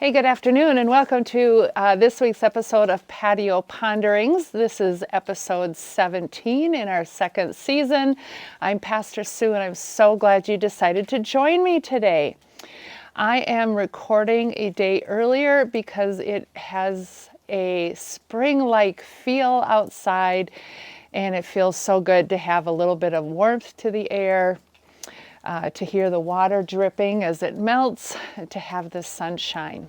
Hey, good afternoon, and welcome to this week's episode of Patio Ponderings. This is episode 17 in our second season. I'm Pastor Sue, and I'm so glad you decided to join me today. I am recording a day earlier because it has a spring-like feel outside, and it feels so good to have a little bit of warmth to the air. To hear the water dripping as it melts, to have the sunshine.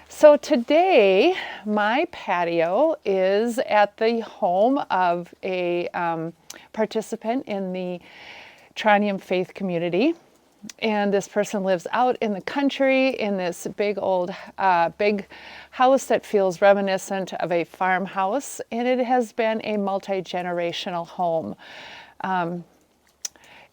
So today, my patio is at the home of a participant in the Trondheim faith community. And this person lives out in the country in this big house that feels reminiscent of a farmhouse. And it has been a multi-generational home.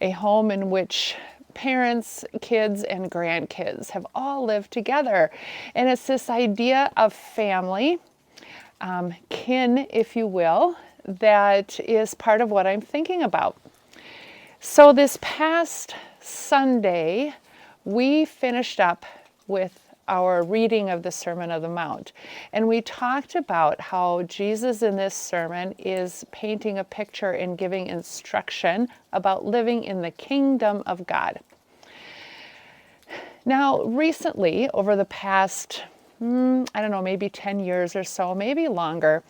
A home in which parents, kids, and grandkids have all lived together. And it's this idea of family, kin, if you will, that is part of what I'm thinking about. So this past Sunday, we finished up with our reading of the Sermon on the Mount. And we talked about how Jesus in this sermon is painting a picture and giving instruction about living in the kingdom of God. Now, recently, over the past, maybe 10 years or so, maybe longer,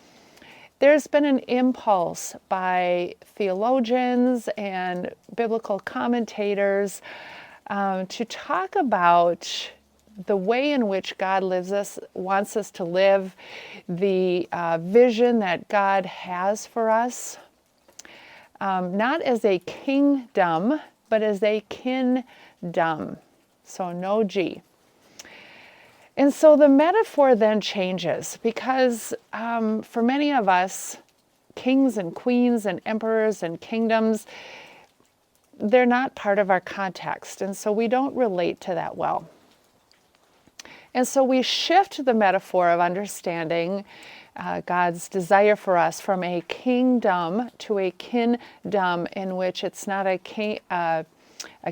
there's been an impulse by theologians and biblical commentators to talk about the way in which God wants us to live, the vision that God has for us, not as a kingdom, but as a kindom. So no G. And so the metaphor then changes because for many of us, kings and queens and emperors and kingdoms, they're not part of our context. And so we don't relate to that well. And so we shift the metaphor of understanding God's desire for us from a kingdom to a kindom in which it's not a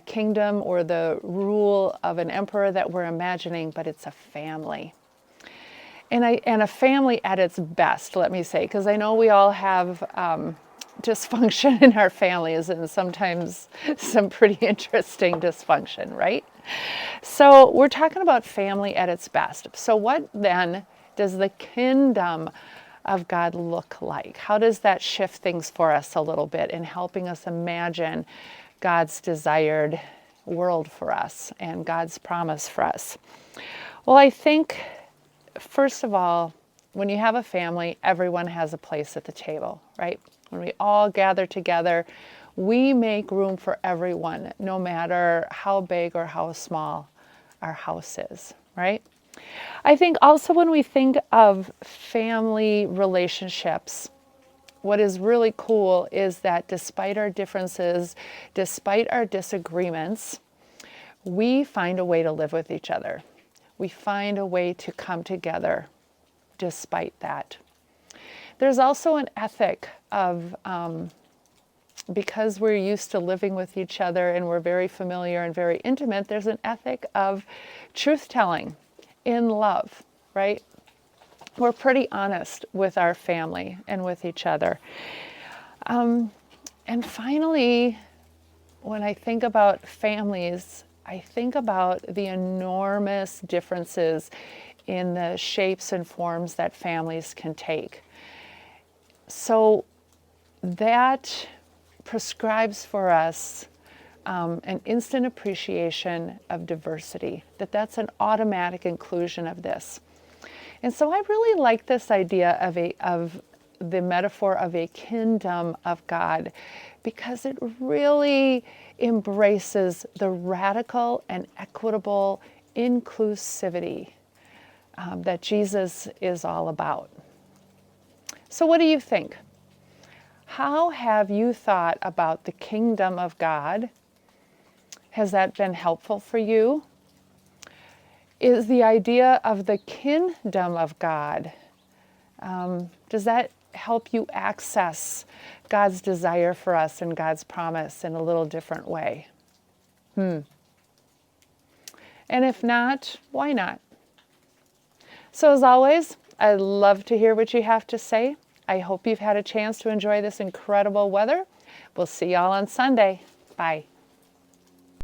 kingdom or the rule of an emperor that we're imagining, but it's a family. And a family at its best, let me say, because I know we all have dysfunction in our families and sometimes some pretty interesting dysfunction, right? So we're talking about family at its best. So what then does the kingdom of God look like? How does that shift things for us a little bit in helping us imagine God's desired world for us and God's promise for us? Well, I think, first of all, when you have a family, everyone has a place at the table, right? When we all gather together, we make room for everyone, no matter how big or how small our house is, right? I think also when we think of family relationships, what is really cool is that despite our differences, despite our disagreements, we find a way to live with each other. We find a way to come together despite that. There's also an ethic of, because we're used to living with each other and we're very familiar and very intimate, there's an ethic of truth-telling in love, right? We're pretty honest with our family and with each other. And finally, when I think about families, I think about the enormous differences in the shapes and forms that families can take. So that prescribes for us an instant appreciation of diversity, that's an automatic inclusion of this. And so I really like this idea of the metaphor of a kingdom of God because it really embraces the radical and equitable inclusivity that Jesus is all about. So what do you think? How have you thought about the kingdom of God? Has that been helpful for you? Is the idea of the kingdom of God, does that help you access God's desire for us and God's promise in a little different way? And if not, why not? So as always, I love to hear what you have to say. I hope you've had a chance to enjoy this incredible weather. We'll see y'all on Sunday. Bye.